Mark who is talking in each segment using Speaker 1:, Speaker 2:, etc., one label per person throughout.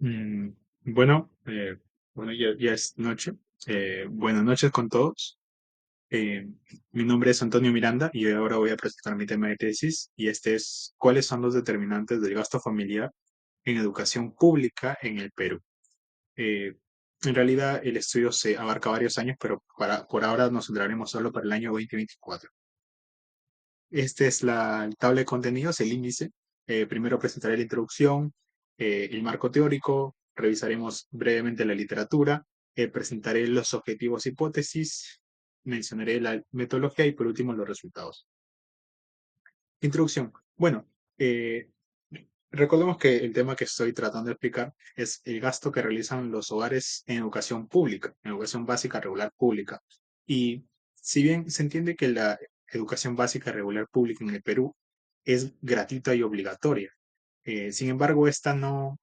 Speaker 1: Mm, bueno, bueno, ya es noche. Buenas noches con todos. Eh, Mi nombre es Antonio Miranda y ahora voy a presentar mi tema de tesis y este es ¿cuáles son los determinantes del gasto familiar en educación pública en el Perú? Eh, en realidad el estudio se abarca varios años, pero por ahora nos centraremos solo para el año 2024. Este es la tabla de contenidos, el índice. Primero presentaré la introducción, el marco teórico, revisaremos brevemente la literatura, presentaré los objetivos e hipótesis, mencionaré la metodología y por último los resultados. Introducción. Bueno, eh, recordemos que el tema que estoy tratando de explicar es el gasto que realizan los hogares en educación pública, en educación básica regular pública. Y si bien se entiende que la educación básica regular pública en el Perú es gratuita y obligatoria, sin embargo, esta no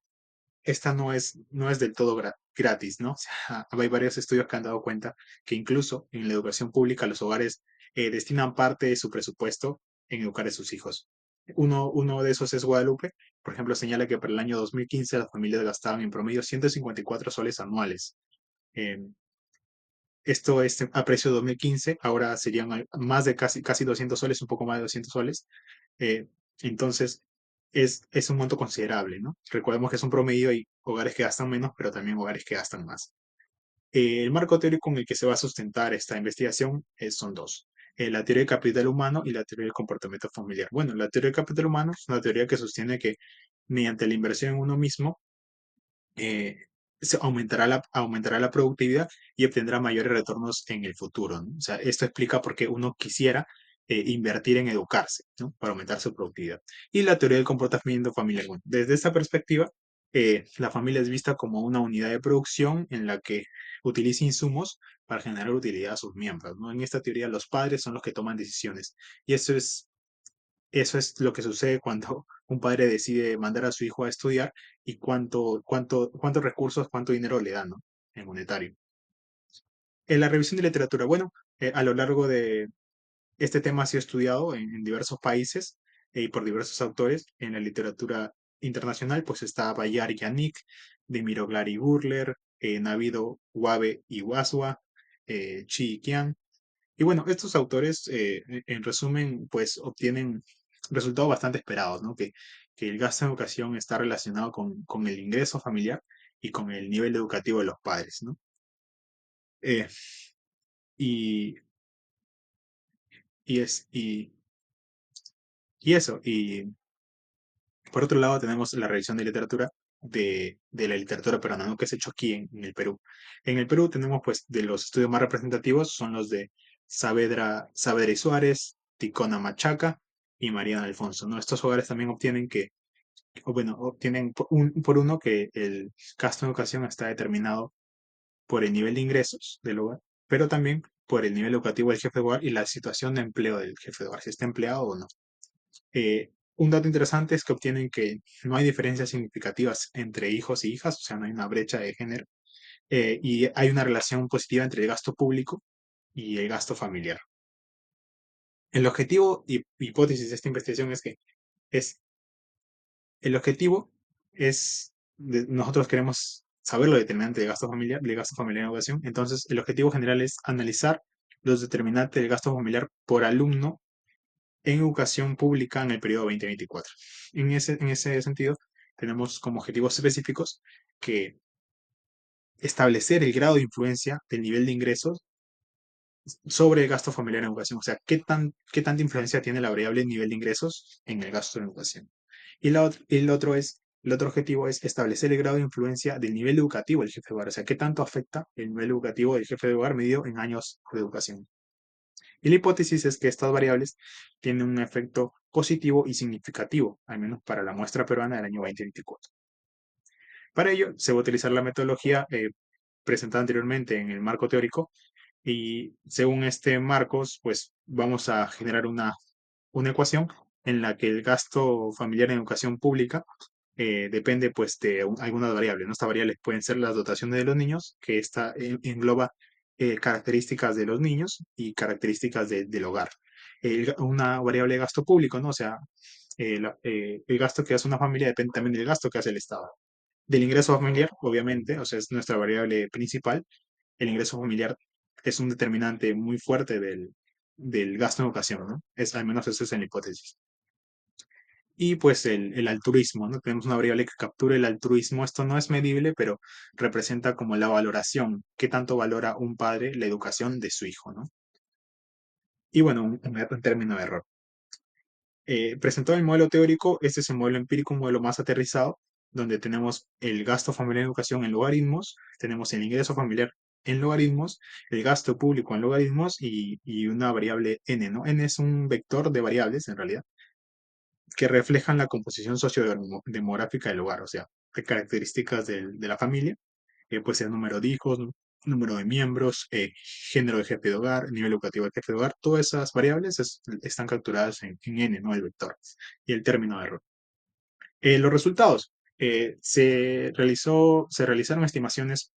Speaker 1: es del todo gratis, ¿no? O sea, hay varios estudios que han dado cuenta que incluso en la educación pública los hogares destinan parte de su presupuesto en educar a sus hijos. Uno de esos es Guadalupe. Por ejemplo, señala que para el año 2015 las familias gastaban en promedio 154 soles anuales. Eh, Esto es a precio de 2015, ahora serían más de casi 200 soles, un poco más de 200 soles. Eh, entonces, es un monto considerable, ¿no? Recordemos que es un promedio y hogares que gastan menos, pero también hogares que gastan más. El marco teórico en el que se va a sustentar esta investigación son dos. La teoría del capital humano y la teoría del comportamiento familiar. Bueno, la teoría del capital humano es una teoría que sostiene que mediante la inversión en uno mismo, eh, aumentará la productividad y obtendrá mayores retornos en el futuro, ¿no? O sea, esto explica por qué uno quisiera invertir en educarse, ¿no? Para aumentar su productividad. Y la teoría del comportamiento familiar. Bueno, desde esta perspectiva, la familia es vista como una unidad de producción en la que utiliza insumos para generar utilidad a sus miembros, ¿no? En esta teoría, los padres son los que toman decisiones. Y eso es lo que sucede cuando un padre decide mandar a su hijo a estudiar y cuántos recursos, cuánto dinero le dan, ¿no? En monetario. En la revisión de literatura, bueno, a lo largo de este tema ha sido estudiado en diversos países y por diversos autores. En la literatura internacional, pues está Bayar Yannick, de Miroglari Burler, Navido Wabe Iwaswa, Chi Qian. Y bueno, estos autores, en resumen, pues obtienen resultados bastante esperados, ¿no? Que el gasto en educación está relacionado con el ingreso familiar y con el nivel educativo de los padres, ¿no? Eh, y, y, es, y, y eso, y por otro lado tenemos la revisión de literatura de la literatura peruana, ¿no? Que se ha hecho aquí en el Perú. En el Perú tenemos, pues, de los estudios más representativos son los de Saavedra y Suárez, Ticona Machaca y Mariana Alfonso, ¿no? Estos hogares también obtienen o bueno, obtienen por uno que el gasto en educación está determinado por el nivel de ingresos del hogar, pero también por el nivel educativo del jefe de hogar y la situación de empleo del jefe de hogar, si está empleado o no. Un dato interesante es que obtienen que no hay diferencias significativas entre hijos y hijas, o sea, no hay una brecha de género, y hay una relación positiva entre el gasto público y el gasto familiar. El objetivo y hipótesis de esta investigación es el objetivo nosotros queremos saber lo determinante del gasto familiar en educación, entonces el objetivo general es analizar los determinantes del gasto familiar por alumno en educación pública en el periodo 2024. En ese sentido, tenemos como objetivos específicos que establecer el grado de influencia del nivel de ingresos sobre el gasto familiar en educación. O sea, qué tanta influencia tiene la variable nivel de ingresos en el gasto en educación. El otro objetivo es establecer el grado de influencia del nivel educativo del jefe de hogar. O sea, qué tanto afecta el nivel educativo del jefe de hogar medido en años de educación. Y la hipótesis es que estas variables tienen un efecto positivo y significativo, al menos para la muestra peruana del año 2024. Para ello, se va a utilizar la metodología presentada anteriormente en el marco teórico y según este marcos, pues vamos a generar una ecuación en la que el gasto familiar en educación pública depende pues de algunas variables, ¿no? Estas variables pueden ser las dotaciones de los niños, que esta engloba características de los niños y características del hogar. Una variable de gasto público, ¿no? O sea, el gasto que hace una familia depende también del gasto que hace el Estado. Del ingreso familiar, obviamente, o sea, es nuestra variable principal. El ingreso familiar es un determinante muy fuerte del gasto en educación, ¿no? Al menos eso es en la hipótesis. Y pues el altruismo, ¿no? Tenemos una variable que captura el altruismo. Esto no es medible, pero representa como la valoración, qué tanto valora un padre la educación de su hijo, ¿no? Y bueno, un término de error. Presentado el modelo teórico, este es el modelo empírico, un modelo más aterrizado, donde tenemos el gasto familiar en educación en logaritmos, tenemos el ingreso familiar en logaritmos, el gasto público en logaritmos y una variable n, ¿no? N es un vector de variables, en realidad, que reflejan la composición sociodemográfica del hogar, o sea, qué características de la familia, puede ser número de hijos, número de miembros, género de jefe de hogar, nivel educativo del jefe de hogar, todas esas variables están capturadas en n, ¿no? El vector y el término de error. Los resultados. Se realizaron estimaciones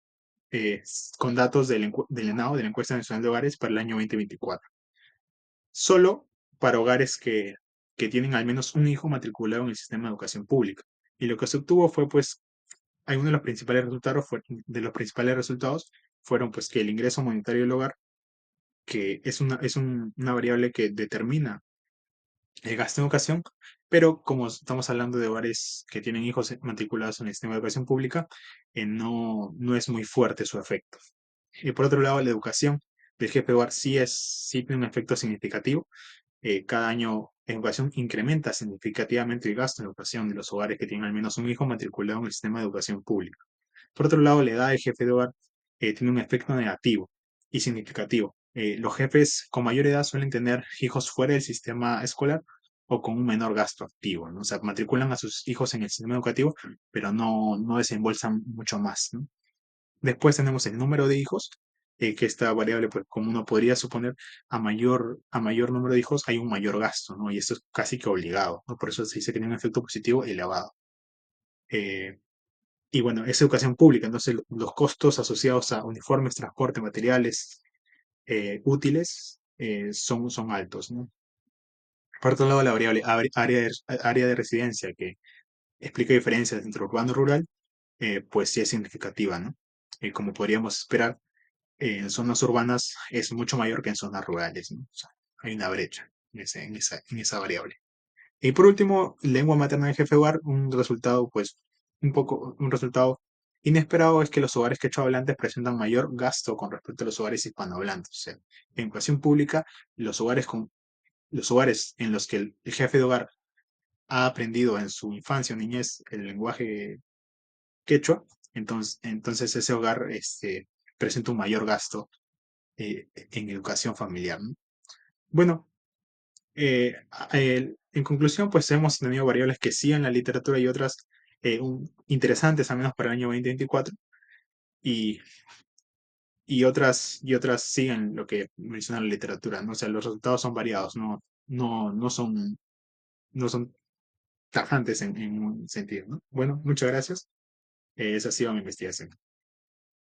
Speaker 1: con datos del ENAO, de la Encuesta Nacional de Hogares, para el año 2024. Solo para hogares que tienen al menos un hijo matriculado en el sistema de educación pública. Y lo que se obtuvo fue, pues, algunos de los principales resultados fueron, pues, que el ingreso monetario del hogar, que una variable que determina el gasto en educación, pero como estamos hablando de hogares que tienen hijos matriculados en el sistema de educación pública, no es muy fuerte su efecto. Y por otro lado, la educación del jefe de hogar sí tiene un efecto significativo. Cada año educación incrementa significativamente el gasto en educación de los hogares que tienen al menos un hijo matriculado en el sistema de educación pública. Por otro lado, la edad del jefe de hogar tiene un efecto negativo y significativo. Los jefes con mayor edad suelen tener hijos fuera del sistema escolar o con un menor gasto activo, ¿no? O sea, matriculan a sus hijos en el sistema educativo, pero no desembolsan mucho más, ¿no? Después tenemos el número de hijos, que esta variable, pues como uno podría suponer, a mayor número de hijos hay un mayor gasto, ¿no? Y esto es casi que obligado, ¿no? Por eso se dice que tiene un efecto positivo elevado. Eh, y bueno, es educación pública, entonces los costos asociados a uniformes, transporte, materiales útiles son altos, ¿no? Por otro lado, la variable área de residencia, que explica diferencias entre urbano y rural, pues sí es significativa, ¿no? Como podríamos esperar, en zonas urbanas es mucho mayor que en zonas rurales, ¿no? O sea, hay una brecha en esa variable. Y por último, lengua materna del jefe de hogar, un resultado, pues, un resultado inesperado es que los hogares quechohablantes presentan mayor gasto con respecto a los hogares hispanohablantes. O sea, en educación pública, los hogares en los que el jefe de hogar ha aprendido en su infancia o niñez el lenguaje quechua, entonces ese hogar presenta un mayor gasto en educación familiar, ¿no? Bueno, en conclusión, pues hemos tenido variables que sí en la literatura y otras interesantes, al menos para el año 2024, y, y otras siguen lo que menciona la literatura, ¿no? O sea, los resultados son variados, no son, no son tajantes en un sentido, ¿no? Bueno, muchas gracias. Esa ha sido mi investigación.